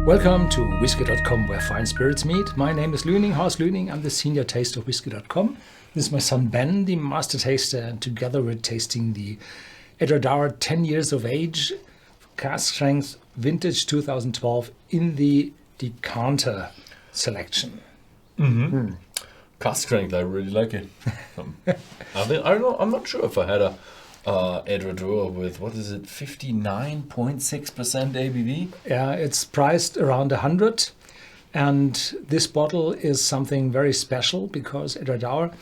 Welcome to Whisky.com, where fine spirits meet. My name is Lüning, Horst Lüning. I'm the senior taster of Whisky.com. This is my son Ben, the master taster, and together we're tasting the Edradour 10 years of age, cask strength, vintage 2012 in the Decanter selection. Cask strength, I really like it. I'm not sure if I had a Edradour with, what is it, 59.6% ABV? Yeah, it's priced around 100, and this bottle is something very special because Edradour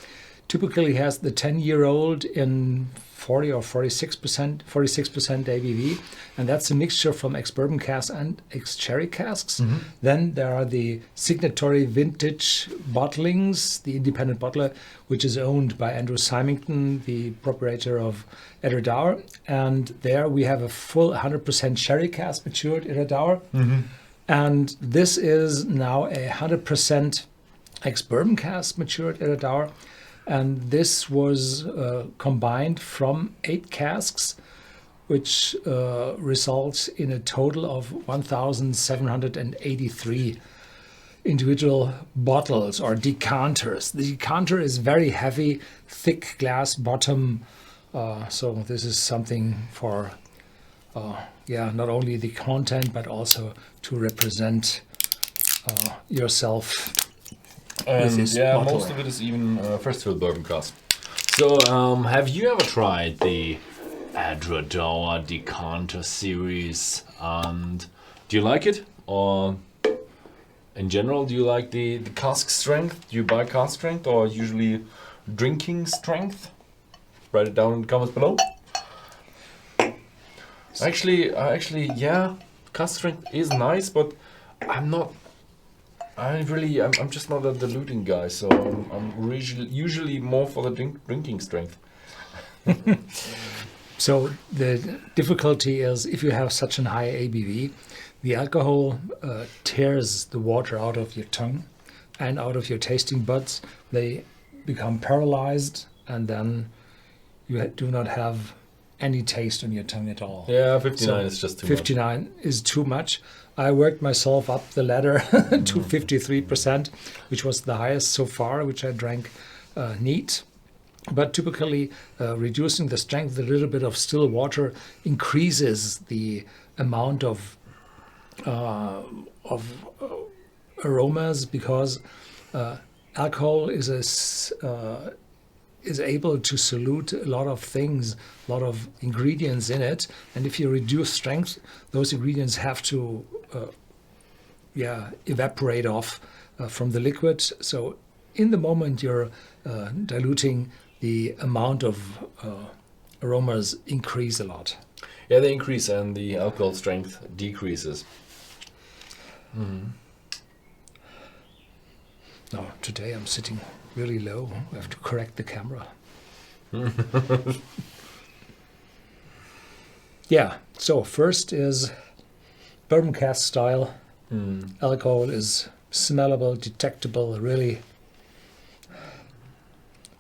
typically has the 10-year-old in 40 or 46% ABV, and that's a mixture from ex-bourbon casks and ex-sherry casks. Then there are the signatory vintage bottlings, the independent bottler, which is owned by Andrew Symington, the proprietor of Edradour, and there we have a full 100% sherry cask matured Edradour, and this is now a 100% ex-bourbon cask matured Edradour. And this was combined from 8 casks, which results in a total of 1,783 individual bottles or decanters. The decanter is very heavy, thick glass bottom. So this is something for, not only the content, but also to represent yourself. And most of it is even first fill bourbon cask. So, have you ever tried the Edradour Decanter series? And do you like it? Or in general, do you like the cask strength? Do you buy cask strength or usually drinking strength? Write it down in the comments below. Actually, yeah, cask strength is nice, but I'm just not a diluting guy, so I'm usually more for the drinking strength. So the difficulty is if you have such a high ABV, the alcohol tears the water out of your tongue and out of your tasting buds. They become paralyzed, and then you do not have any taste on your tongue at all. Yeah, 59 is just too much. 59 is too much. I worked myself up the ladder to 53%, which was the highest so far, which I drank neat. But typically, reducing the strength, a little bit of still water increases the amount of aromas, because alcohol is able to solute a lot of things, a lot of ingredients in it. And if you reduce strength, those ingredients have to evaporate off from the liquid. So in the moment you're diluting, the amount of aromas increase a lot. Yeah, they increase and the alcohol strength decreases. No, today I'm sitting really low. I have to correct the camera. Yeah, so first is bourbon cask style. Alcohol is smellable, detectable, really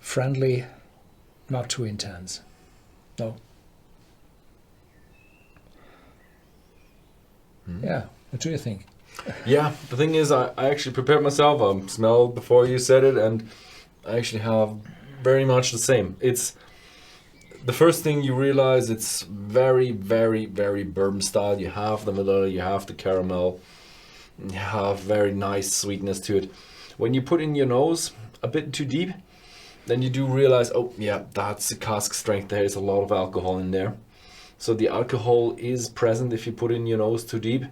friendly, not too intense. No. Yeah, what do you think? Yeah, the thing is, I actually prepared myself. I smelled before you said it, and I actually have very much the same. It's the first thing you realize, it's very, very, very bourbon style. You have the vanilla, you have the caramel, you have very nice sweetness to it. When you put in your nose a bit too deep, then you do realize, oh yeah, that's the cask strength. There is a lot of alcohol in there. So the alcohol is present if you put in your nose too deep.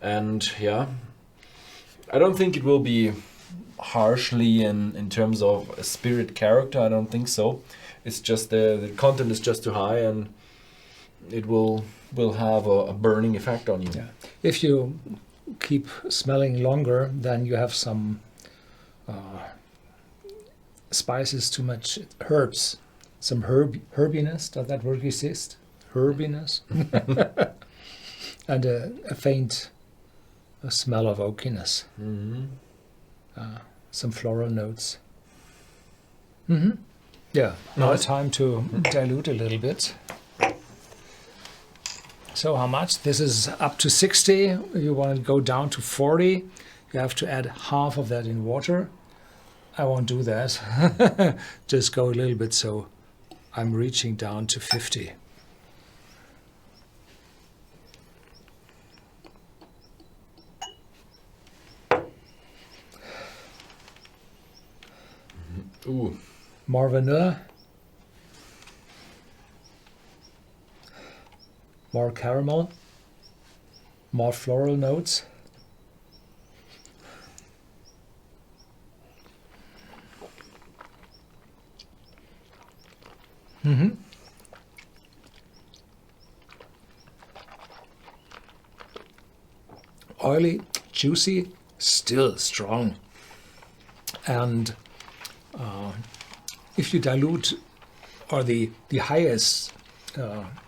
And yeah, I don't think it will be harshly in terms of a spirit character. I don't think so. It's just the content is just too high, and it will have a burning effect on you. Yeah. If you keep smelling longer, then you have some spices, too much herbs, some herbiness. Does that word exist? Herbiness, and a faint smell of oakiness. Some floral notes. Yeah, now Nice. time to dilute a little bit. So how much? This is up to 60. You want to go down to 40. You have to add half of that in water. I won't do that. Just go a little bit, so I'm reaching down to 50. Ooh. More vanilla. More caramel. More floral notes. Oily, juicy, still strong. And if you dilute, or the highest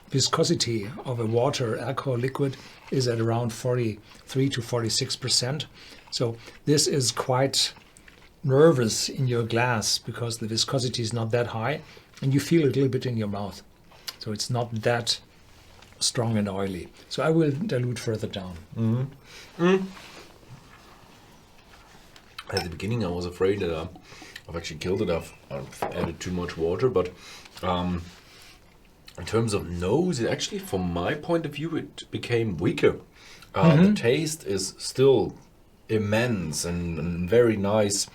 viscosity of a water alcohol liquid is at around 43 to 46%. So this is quite nervous in your glass because the viscosity is not that high and you feel it a little bit in your mouth. So it's not that strong and oily. So I will dilute further down. At the beginning I was afraid that I've actually killed it. I've added too much water, but in terms of nose, it actually, from my point of view, it became weaker. The taste is still immense and very nice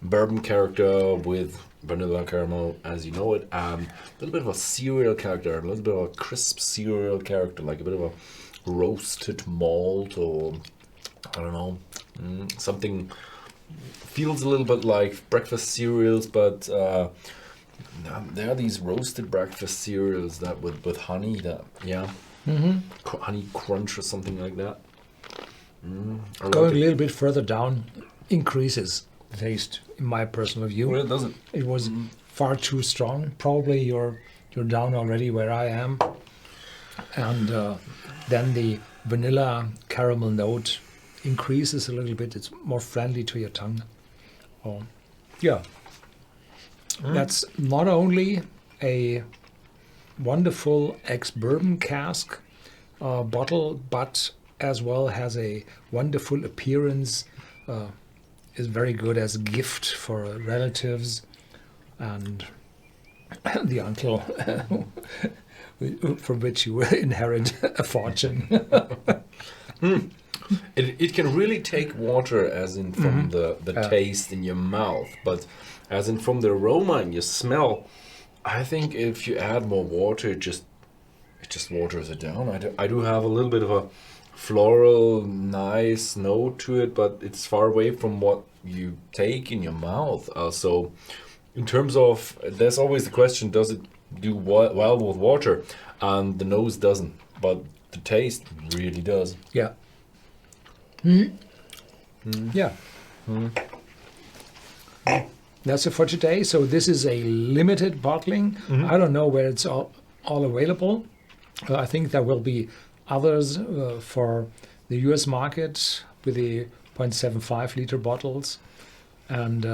bourbon character with vanilla caramel, as you know it. A little bit of a cereal character, a little bit of a crisp cereal character, like a bit of a roasted malt, or I don't know, something feels a little bit like breakfast cereals, but there are these roasted breakfast cereals that with honey, that honey crunch or something like that. Going a little bit further down increases the taste, in my personal view. Well, it doesn't. It was far too strong. Probably you're down already where I am, and then the vanilla caramel note increases a little bit. It's more friendly to your tongue. Oh, yeah. That's not only a wonderful ex-bourbon cask bottle, but as well has a wonderful appearance. Is very good as a gift for relatives and the uncle from which you will inherit a fortune. It can really take water, as in from the taste in your mouth, but as in from the aroma and your smell. I think if you add more water, it just waters it down. I do have a little bit of a floral, nice note to it, but it's far away from what you take in your mouth. So in terms of, there's always the question, does it do well with water? And the nose doesn't, but the taste really does. Yeah. Yeah. That's it for today. So this is a limited bottling. I don't know where it's all available. I think there will be others for the US market with the 0.75 liter bottles. And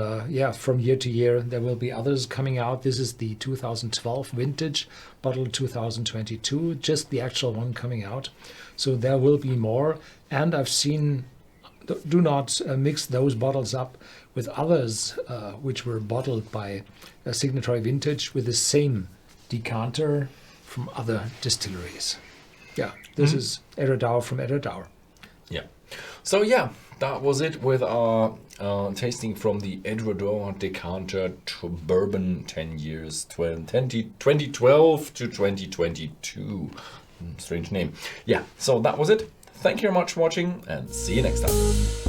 from year to year, there will be others coming out. This is the 2012 vintage, bottle 2022, just the actual one coming out. So there will be more. And I've seen, do not mix those bottles up with others which were bottled by a Signatory Vintage with the same decanter from other distilleries. Yeah, this is Edradour from Edradour. Yeah. So yeah, that was it with our tasting from the Edradour Decanter Bourbon 10 years, 2012 to 2022. Strange name. Yeah, so that was it. Thank you very much for watching and see you next time.